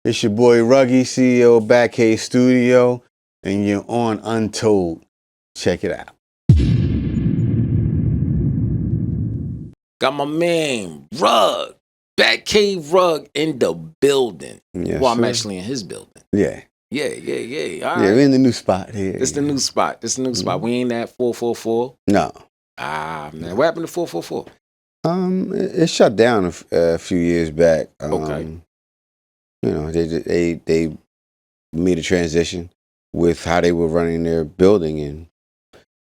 It's your boy Ruggy, CEO of Batcave Studio, and you're on Untold. Check it out. Got my man Rug, Batcave Rug in the building. Yes, well, I'm sir. actually in his building. Yeah. Yeah. All Yeah, right. we're in the new spot here. This the new spot. We ain't at 444. No. Man. What happened to 444? It shut down a few years back. Okay. You know, they made a transition with how they were running their building, and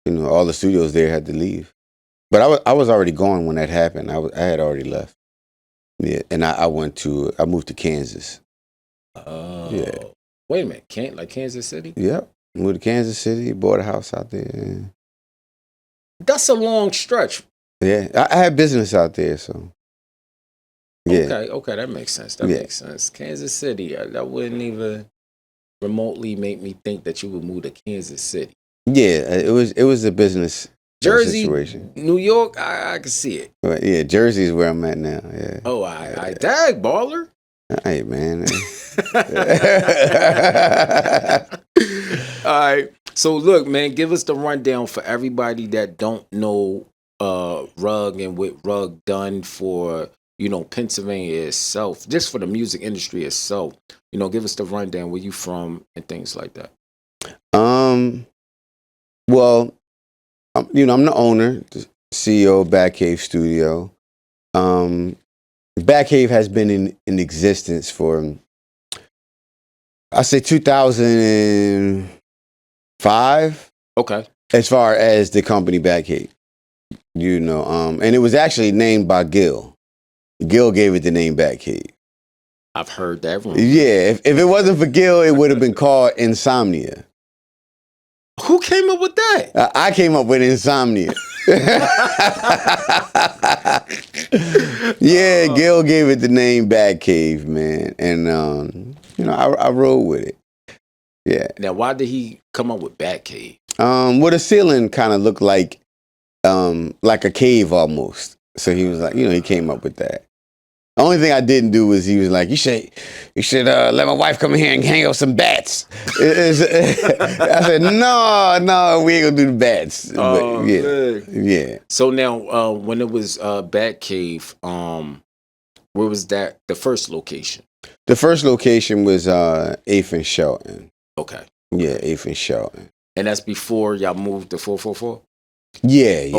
you know, all the studios there had to leave. But I was already gone when that happened. I had already left. Yeah, and I moved to Kansas. Oh. Yeah. Wait a minute. Kansas City? Yep. Moved to Kansas City, bought a house out there. That's a long stretch. Yeah. I had business out there, so. Yeah. Okay, that makes sense. Makes sense. Kansas City, that wouldn't even remotely make me think that you would move to Kansas City. Yeah, it was a business Jersey, situation. New York, I can see it. But yeah, Jersey is where I'm at now. Yeah. Oh, I dag baller. Hey man. All right. So look, man, give us the rundown for everybody that don't know Rug and what Rug done for, you know, Pennsylvania itself, just for the music industry itself. You know, give us the rundown, where you from and things like that. Well, you know, I'm the owner, the CEO of Batcave Studio. Batcave has been in existence for, I say 2005. Okay. As far as the company Batcave, you know, and it was actually named by Gil. Gil gave it the name Batcave. I've heard that one. Yeah, if it wasn't for Gil, it would have been called Insomnia. Who came up with that? I came up with Insomnia. Yeah, Gil gave it the name Batcave, man, and you know, I rode with it. Yeah. Now, why did he come up with Batcave? Well, the ceiling kind of looked like a cave almost. So he was like, you know, he came up with that. The only thing I didn't do was he was like, you should let my wife come in here and hang up some bats. I said, no, we ain't gonna do the bats. Oh, but, man. Yeah. So now, when it was Batcave, where was that? The first location? The first location was 8th and Shelton. Okay. Yeah, 8th and Shelton. And that's before y'all moved to 444? Yeah.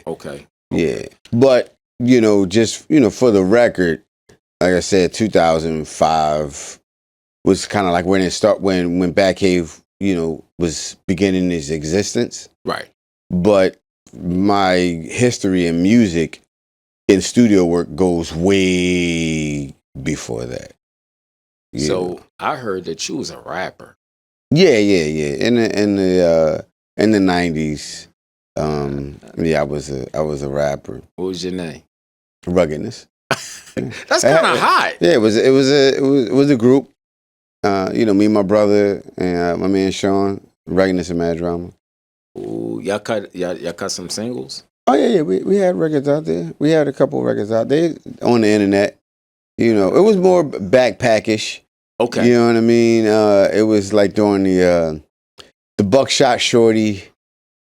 Okay. Yeah. But, you know, just, you know, for the record, like I said, 2005 was kind of like when Batcave, you know, was beginning its existence. Right. But my history in music, in studio work, goes way before that. So I heard that you was a rapper. Yeah. In the 90s, I was a rapper. What was your name? Ruggedness. That's kind of hot. Yeah, it was a group. You know, me and my brother and my man Sean, Ruggedness and Mad Drama. Ooh, y'all cut some singles? Oh yeah. We had records out there. We had a couple of records out there on the internet. You know, it was more backpackish. Okay. You know what I mean? It was like during the Buckshot Shorty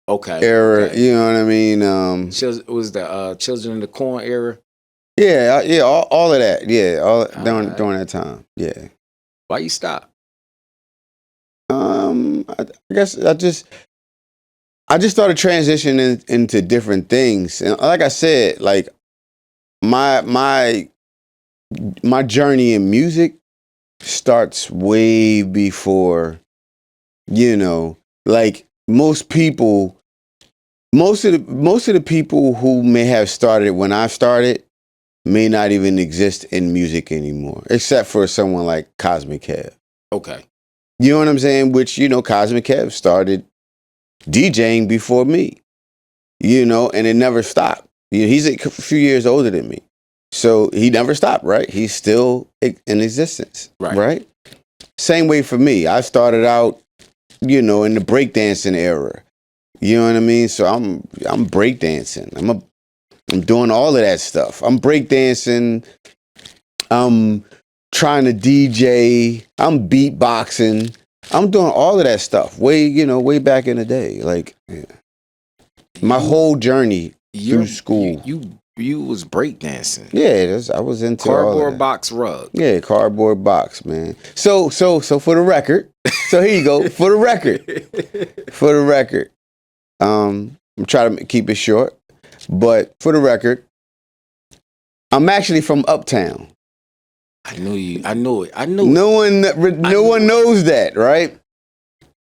era. Okay. You know what I mean? It was the Children of the Corn era? Yeah, all of that. Yeah, during that time. Yeah. Why you stop? I guess I just started transitioning into different things, and like I said, like my journey in music starts way before, you know, like most of the people who may have started when I started may not even exist in music anymore, except for someone like Cosmic Kev. Okay. You know what I'm saying? Which, you know, Cosmic Kev started DJing before me, you know, and it never stopped. You know, he's a few years older than me. So he never stopped, right? He's still in existence, right? Same way for me. I started out, you know, in the breakdancing era. You know what I mean? So I'm breakdancing. I'm doing all of that stuff. I'm breakdancing. I'm trying to DJ. I'm beatboxing. I'm doing all of that stuff way back in the day. Like my whole journey through school. You was breakdancing. Yeah, I was into cardboard box rug. Yeah, cardboard box, man. So for the record, so here you go. For the record, I'm trying to keep it short, but for the record, I'm actually from Uptown. I knew you. I knew it. No one knows that, right?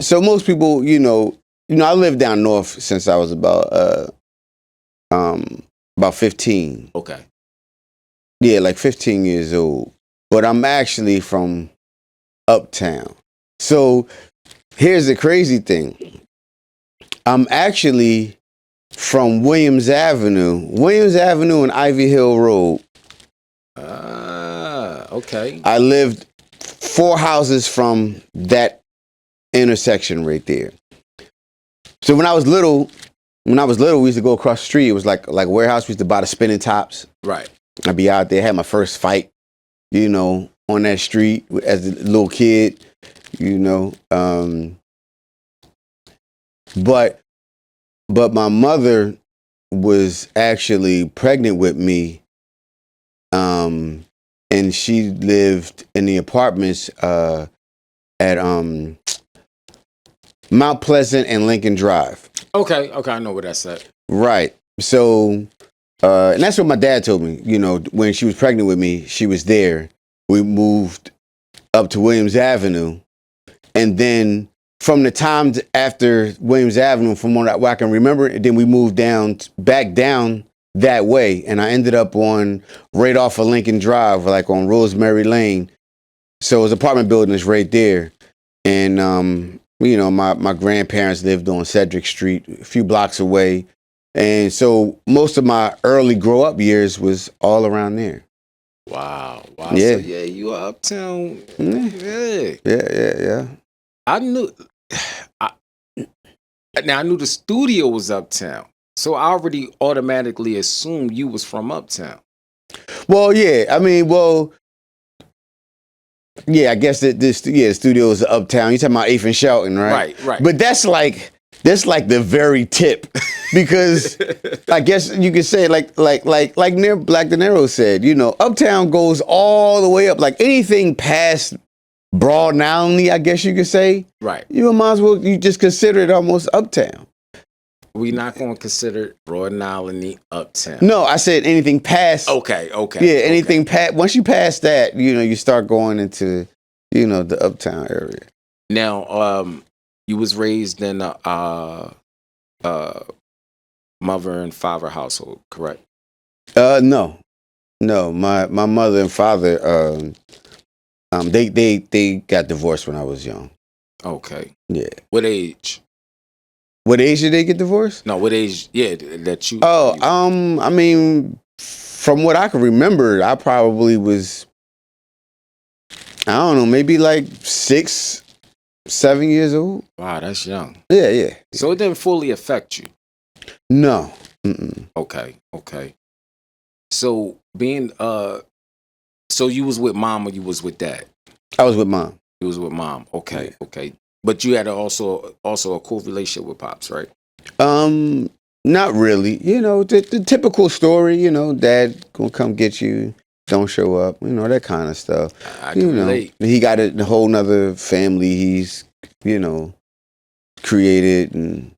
So most people, I lived down north since I was about 15. Okay. Yeah, like 15 years old. But I'm actually from Uptown. So here's the crazy thing. I'm actually from Williams Avenue and Ivy Hill Road. Okay. I lived 4 houses from that intersection right there. So when I was little, we used to go across the street. It was like a warehouse. We used to buy the spinning tops. Right. I'd be out there, had my first fight, on that street as a little kid, But my mother was actually pregnant with me, and she lived in the apartments at Mount Pleasant and Lincoln Drive. Okay, I know where that's at. Right. So, and that's what my dad told me. When she was pregnant with me, she was there. We moved up to Williams Avenue, and then from the time after Williams Avenue, from what I can remember, then we moved back down that way, and I ended up right off of Lincoln Drive, like on Rosemary Lane. So his apartment building is right there, and my grandparents lived on Cedric Street, a few blocks away, and so most of my early grow up years was all around there. Wow. Yeah. So you are Uptown. Yeah. I knew. Now I knew the studio was Uptown, so I already automatically assumed you was from Uptown. Well, yeah. I mean, I guess the studio is Uptown. You talking about 8th and Shelton, right? Right. But that's like the very tip, because I guess you could say like Black De Niro said, Uptown goes all the way up. Like anything past Broad Island, I guess you could say. Right. You might as well just consider it almost Uptown. We're not going to consider Broad Island Uptown. No, I said anything past. Okay. Yeah, anything past. Once you pass that, you start going into, the Uptown area. Now, you was raised in a mother and father household, correct? No. My mother and father, they got divorced when I was young. Okay. Yeah. What age? What age did they get divorced? No, what age? Yeah, that you. Oh, I mean, from what I can remember, I probably was, I don't know, maybe like 6, 7 years old. Wow, that's young. Yeah. So it didn't fully affect you. No. Mm-mm. Okay. So so you was with mom or you was with dad? I was with mom. You was with mom. Okay. Yeah. Okay. But you had also a cool relationship with pops, right? Not really. The typical story. Dad gonna come get you, don't show up. That kind of stuff. I can relate. He got a whole nother family. He's created and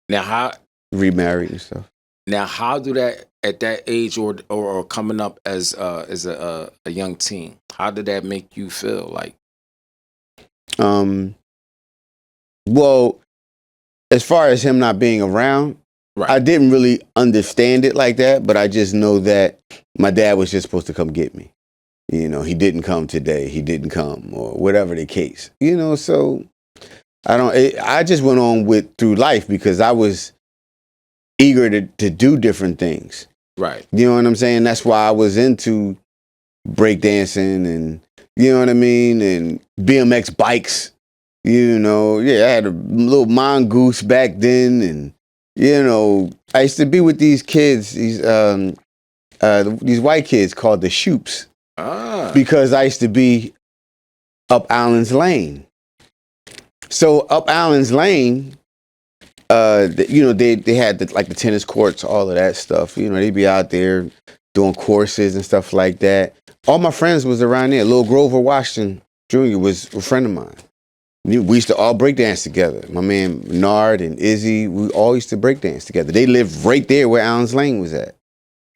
Now how remarried and stuff. Now how do that at that age or coming up as a young teen? How did that make you feel like? Well, as far as him not being around, right. I didn't really understand it like that, but I just know that my dad was just supposed to come get me. He didn't come today. He didn't come, or whatever the case. So I just went on through life because I was eager to do different things. Right. You know what I'm saying? That's why I was into breakdancing and, you know what I mean, and BMX bikes. I had a little mongoose back then, and I used to be with these kids, these white kids called the Shoops. because I used to be up Allen's Lane. So up Allen's Lane, they had the tennis courts, all of that stuff. They'd be out there doing courses and stuff like that. All my friends was around there. Lil Grover Washington Jr. was a friend of mine. We used to all break dance together. My man Nard and Izzy, we all used to break dance together. They lived right there where Allen's Lane was at.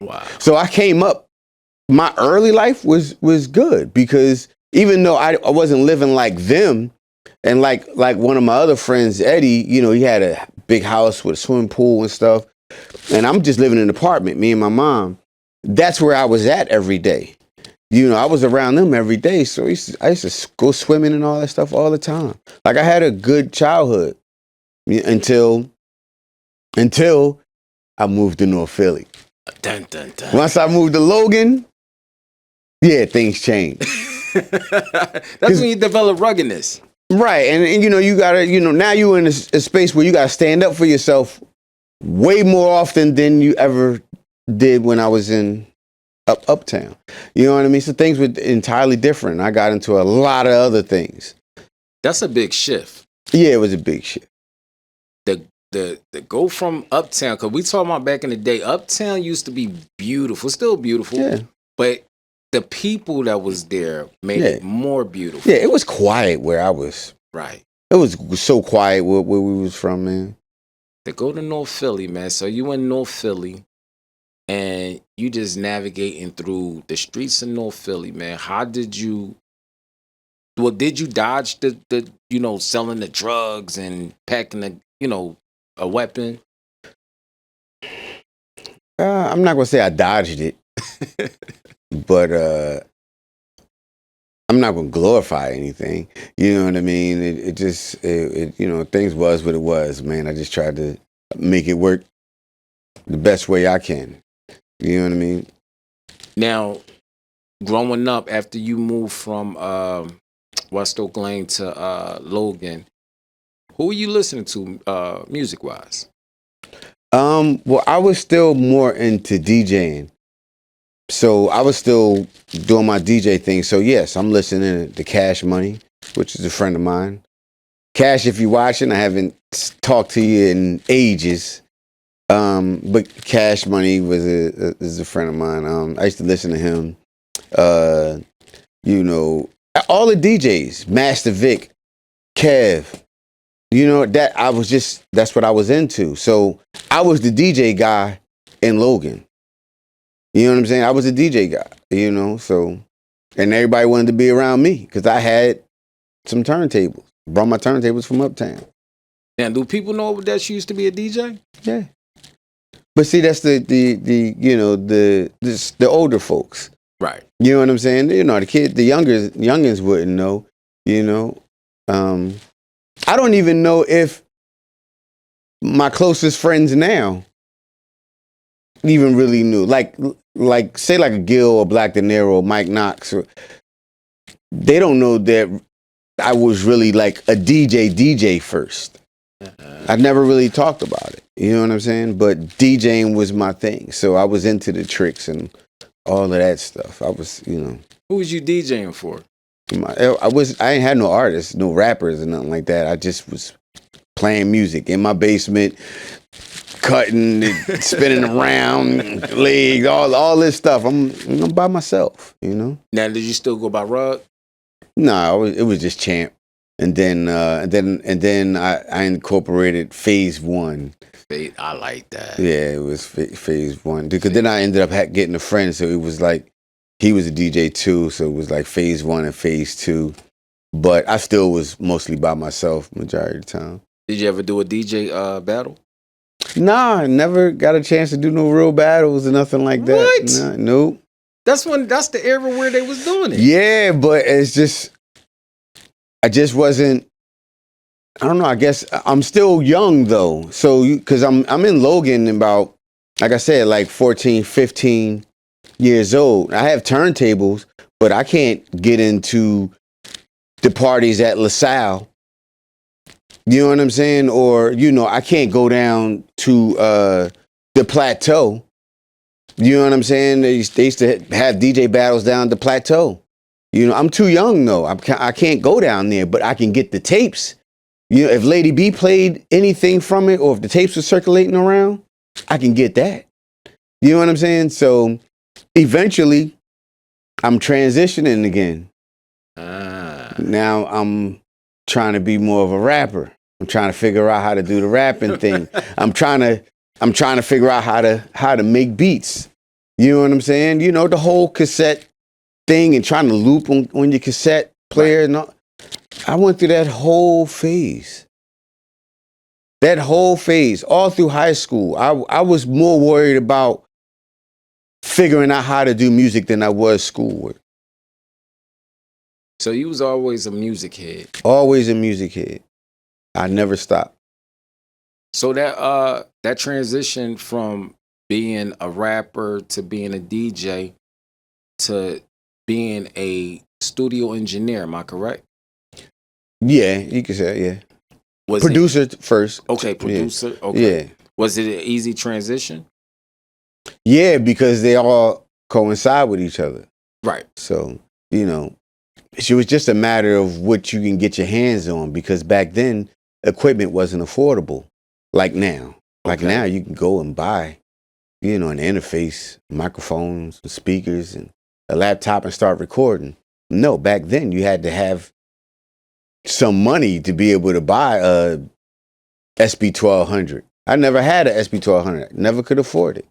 Wow. So I came up. My early life was good because even though I wasn't living like them, and like one of my other friends, Eddie, he had a big house with a swimming pool and stuff, and I'm just living in an apartment, me and my mom. That's where I was at every day. I was around them every day, so I used to go swimming and all that stuff all the time. Like I had a good childhood until I moved to North Philly. Dun, dun, dun. Once I moved to Logan, yeah, things changed. That's when you develop ruggedness. Right, and you gotta, now you in a space where you gotta stand up for yourself way more often than you ever did when I was in Uptown. You know what I mean? So things were entirely different. I got into a lot of other things. That's a big shift. Yeah, it was a big shift. The go from Uptown, because we talking about back in the day, Uptown used to be beautiful, still beautiful, Yeah. but the people that was there made it more beautiful. Yeah, it was quiet where I was. Right. It was so quiet where we was from, man. To go to North Philly, man. So you in North Philly, and you just navigating through the streets of North Philly, man. How did you? Well, did you dodge the selling the drugs and packing a weapon? I'm not gonna say I dodged it, but I'm not gonna glorify anything. You know what I mean? It just things was what it was, man. I just tried to make it work the best way I can. You know what I mean? Now, growing up, after you moved from West Oak Lane to Logan, who were you listening to music wise? Well, I was still more into DJing. So I was still doing my DJ thing. So yes, I'm listening to Cash Money, which is a friend of mine. Cash, if you're watching, I haven't talked to you in ages. But Cash Money is a friend of mine. I used to listen to him. All the DJs, Master Vic, Kev. That's what I was into. So I was the DJ guy in Logan. You know what I'm saying? I was a DJ guy, so, and everybody wanted to be around me because I had some turntables. Brought my turntables from Uptown. Now, do people know that you used to be a DJ? Yeah. But see, that's the older folks. Right. You know what I'm saying? The youngins wouldn't know, I don't even know if my closest friends now even really knew. Like say like a Gil or Black De Niro, Mike Knox, they don't know that I was really like a DJ first. I never really talked about it. You know what I'm saying? But DJing was my thing. So I was into the tricks and all of that stuff. I was, Who was you DJing for? I ain't had no artists, no rappers or nothing like that. I just was playing music in my basement, cutting, and spinning around, legs, all this stuff. I'm by myself, Now, did you still go by Rug? No, it was just Champ, and then I incorporated Phase One. I like that. Yeah, it was Phase One because then I ended up getting a friend, so it was like he was a DJ too, so it was like Phase One and Phase Two. But I still was mostly by myself majority of the time. Did you ever do a DJ battle? Nah, I never got a chance to do no real battles or nothing like that. What? Nah, nope. That's the era where they was doing it. Yeah, but I just wasn't. I don't know. I guess I'm still young though. So because I'm in Logan about, like I said, like 14, 15 years old. I have turntables, but I can't get into the parties at LaSalle. You know what I'm saying? Or I can't go down to the Plateau You know what I'm saying? They used to have DJ battles down the plateau. You know, I'm too young though. I can't go down there, but I can get the tapes. You know, if Lady B played anything from it, or if the tapes were circulating around, I can get that. You know what I'm saying? So eventually, I'm transitioning again. Now I'm trying to be more of a rapper. I'm trying to figure out how to do the rapping thing. I'm trying to figure out how to make beats. You know what I'm saying? You know, the whole cassette thing and trying to loop on your cassette player. Right. And all. I went through that whole phase. That whole phase, all through high school. I was more worried about figuring out how to do music than I was schoolwork. So you was always a music head. Always a music head. I never stopped. So that transition from being a rapper to being a DJ to being a studio engineer, am I correct? Yeah, you could say, yeah. Was producer first. Okay, producer. Yeah. Okay. Yeah. Was it an easy transition? Yeah, because they all coincide with each other. Right. So, you know, it was just a matter of what you can get your hands on, because back then equipment wasn't affordable like now. Like now you can go and buy, you know, an interface, microphones, and speakers, and a laptop and start recording. No, back then you had to have some money to be able to buy a SB1200. I never had an SB1200. Never could afford it.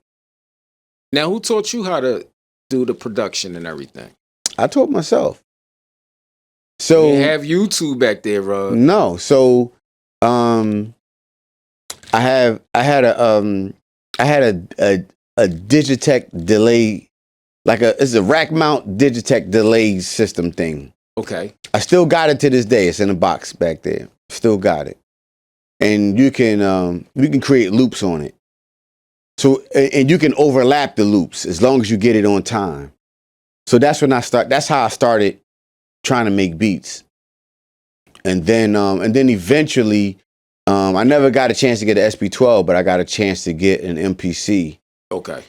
Now, who taught you how to do the production and everything? I taught myself. So you have YouTube back there, bro. No, so I had a Digitech delay, it's a rack mount Digitech delay system thing. Okay. I still got it to this day. It's in a box back there. Still got it. And you can create loops on it. So, and you can overlap the loops as long as you get it on time. So that's how I started trying to make beats. And then eventually, I never got a chance to get an SB12, but I got a chance to get an MPC. Okay.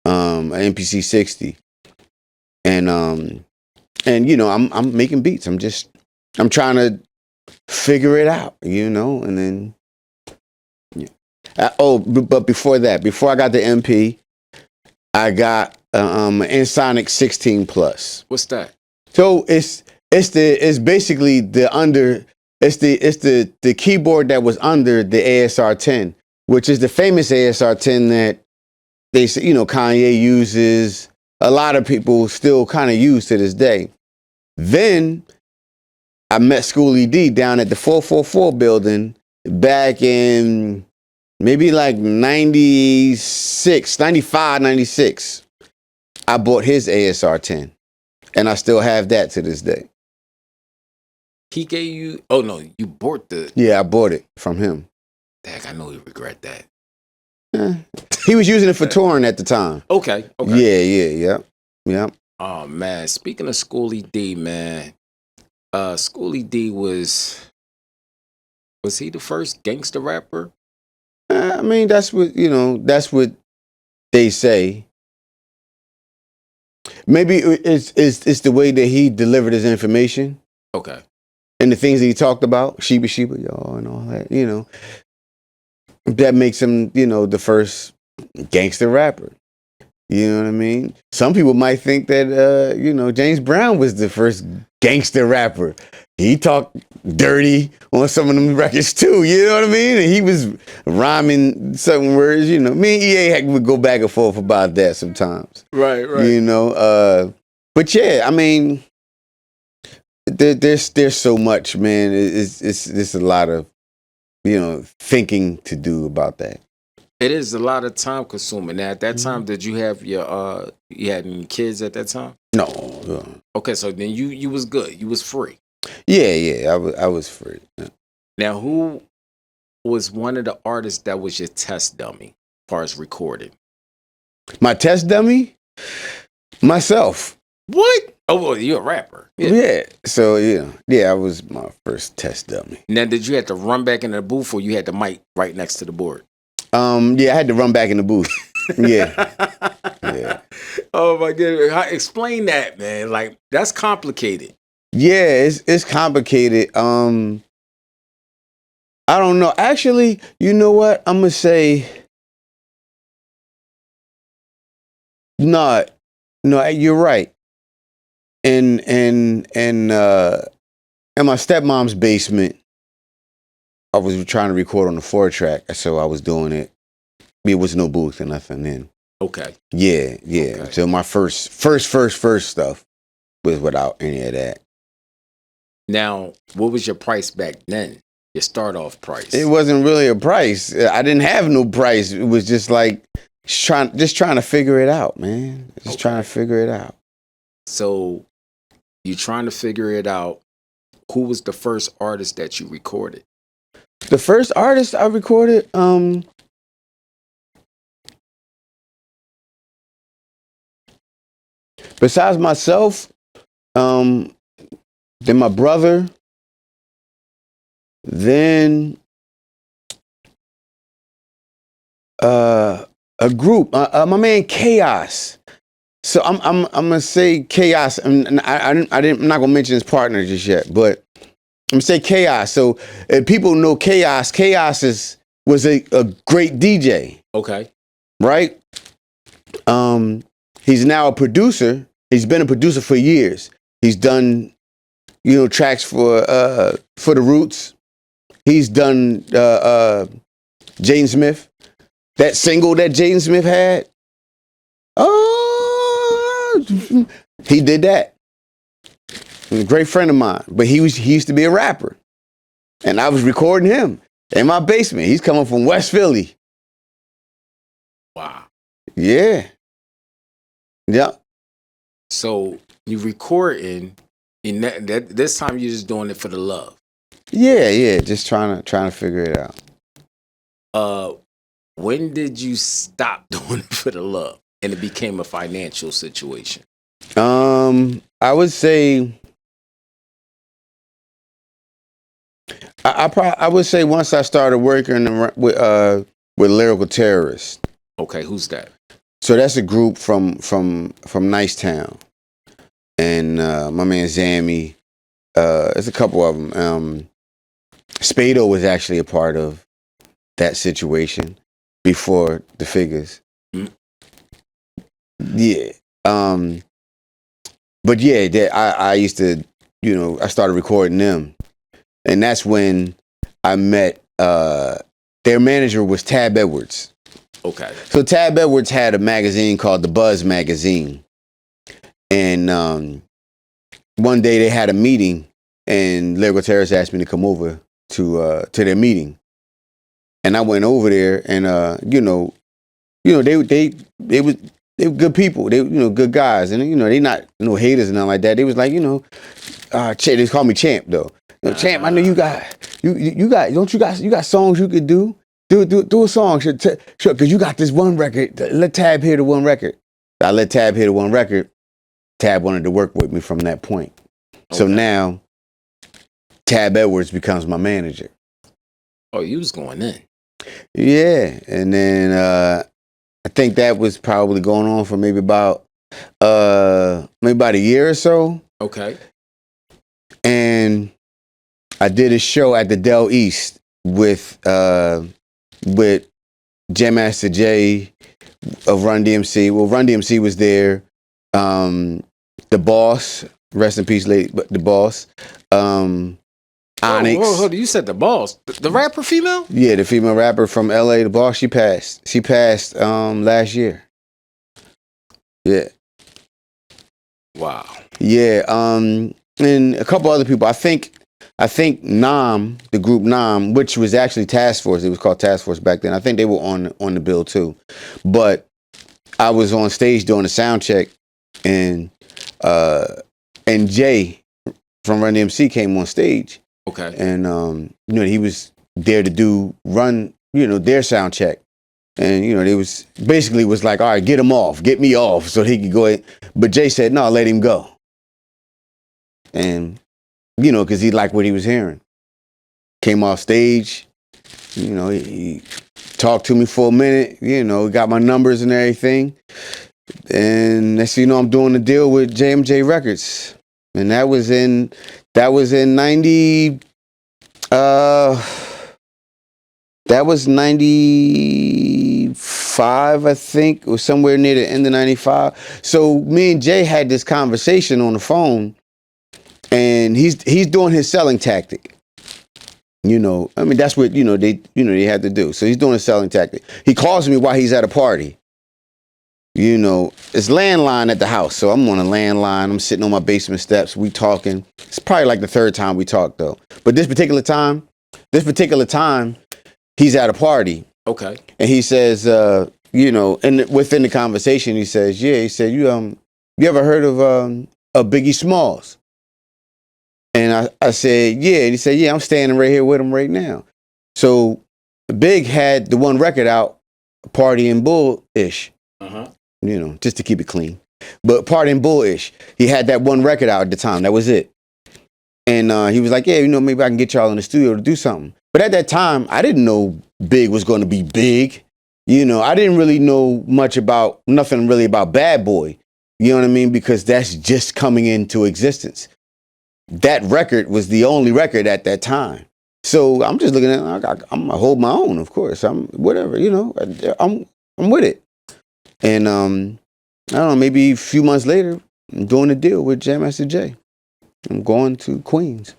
An MPC 60. And you know, I'm making beats. I'm trying to figure it out, you know, and then but before that, before I got the MP, I got an Ensoniq 16 Plus. What's that? So it's basically the keyboard that was under the ASR 10, which is the famous ASR 10 that they say, you know, Kanye uses. A lot of people still kind of use to this day. Then I met Schoolie D down at the 444 building back in maybe like 96, 95, 96. I bought his ASR 10, and I still have that to this day. He gave you, oh no, you bought the. Yeah, I bought it from him. Dang, I know you regret that. He was using it for touring at the time. Okay. Yeah. Oh man, speaking of Schoolie D, man, Schoolie D was he the first gangster rapper? I mean, that's what they say. Maybe it's the way that he delivered his information. Okay. And the things that he talked about, Sheba, y'all, and all that, you know, that makes him, you know, the first gangster rapper. You know what I mean? Some people might think that, you know, James Brown was the first gangster rapper. He talked dirty on some of them records too, you know what I mean? And he was rhyming certain words, you know. Me and EA would go back and forth about that sometimes. Right. You know, but yeah, I mean, there's so much, man. It's a lot of, you know, thinking to do about that. It is a lot of time consuming. Now, at that time, did you have you had any kids at that time? No. Okay, so then you was good. You was free. Yeah. I was free. Yeah. Now, who was one of the artists that was your test dummy as far as recording? My test dummy? Myself. What? Oh, well, you're a rapper. Yeah. So, yeah, I was my first test dummy. Now, did you have to run back in the booth or you had the mic right next to the board? Yeah, I had to run back in the booth. Yeah. Yeah. Oh my goodness. Explain that, man. Like, that's complicated. Yeah, it's complicated. I don't know. Actually, you know what? I'm gonna say no. No, you're right. And in my stepmom's basement, I was trying to record on the 4-track, so I was doing it. There was no booth or nothing then. Okay. Yeah. Okay. So my first stuff was without any of that. Now, what was your price back then? Your start off price? It wasn't really a price. I didn't have no price. It was just like trying to figure it out, man. Just trying to figure it out. So you trying to figure it out. Who was the first artist that you recorded? The first artist I recorded, besides myself, then my brother, then a group, my man Chaos. So I'm gonna say Chaos, and I'm not gonna mention his partner just yet, but I'm gonna say Chaos. So if people know Chaos, was a great DJ. Okay. Right? He's now a producer. He's been a producer for years. He's done, tracks for the Roots. He's done Jaden Smith. That single that Jaden Smith had. Oh, he did that. He's a great friend of mine. But he used to be a rapper. And I was recording him in my basement. He's coming from West Philly. Wow. Yeah. Yeah. So you recording, and that this time you're just doing it for the love. Yeah. Just trying to figure it out. When did you stop doing it for the love and it became a financial situation? I would say I would say once I started working with Lyrical Terrorists. Okay, who's that? So that's a group from Nicetown, and my man Zammy. There's a couple of them. Spado was actually a part of that situation before the Figures. Mm. Yeah. But yeah, I used to, I started recording them, and that's when I met. Their manager was Tab Edwards. Okay. So Tab Edwards had a magazine called The Buzz Magazine. And one day they had a meeting, and Lyrical Terrorists asked me to come over to their meeting. And I went over there, and they were good people. They good guys, and they not no haters and nothing like that. They was like, they call me Champ though. Champ, I know you got don't you got songs you could do? Do a song, sure, because you got this one record. Let Tab hear the one record. I let Tab hear the one record. Tab wanted to work with me from that point. Okay. So now, Tab Edwards becomes my manager. Oh, you was going in. Yeah, and then I think that was probably going on for maybe about a year or so. Okay. And I did a show at the Del East with Jam Master Jay of Run DMC. Well, Run DMC was there. The Boss, rest in peace, lady, but the Boss. Onyx. Hold on. You said the Boss, the rapper female? Yeah, the female rapper from LA, the Boss. She passed. She passed last year. Yeah. Wow. Yeah. And a couple other people. I think Nam, the group Nam, which was actually Task Force. It was called Task Force back then. I think they were on the bill too. But I was on stage doing a sound check, and Jay from Run DMC came on stage. Okay. And he was there to run their sound check. And they was basically was like, all right, get me off so he could go ahead. But Jay said, no, let him go. And because he liked what he was hearing. Came off stage, he talked to me for a minute, got my numbers and everything. And next thing you know, I'm doing a deal with JMJ Records. And that was in 90, that was 95, I think, or somewhere near the end of 95. So me and Jay had this conversation on the phone, and he's doing his selling tactic. That's what, they had to do. So he's doing a selling tactic. He calls me while he's at a party. It's landline at the house. So I'm on a landline. I'm sitting on my basement steps. We talking. It's probably like the third time we talked, though. But this particular time, he's at a party. Okay. And he says, and within the conversation, he says, yeah, he said, you ever heard of Biggie Smalls? And I said, yeah. And he said, yeah, I'm standing right here with him right now. So Big had the one record out, Party and Bull-ish, just to keep it clean. But Party and Bull-ish, he had that one record out at the time. That was it. And he was like, yeah, maybe I can get y'all in the studio to do something. But at that time, I didn't know Big was going to be big. I didn't really know nothing really about Bad Boy. You know what I mean? Because that's just coming into existence. That record was the only record at that time. So I'm just looking at I'm going to hold my own, of course. I'm whatever, I'm with it. And I don't know, maybe a few months later, I'm doing a deal with Jam Master Jay. I'm going to Queens.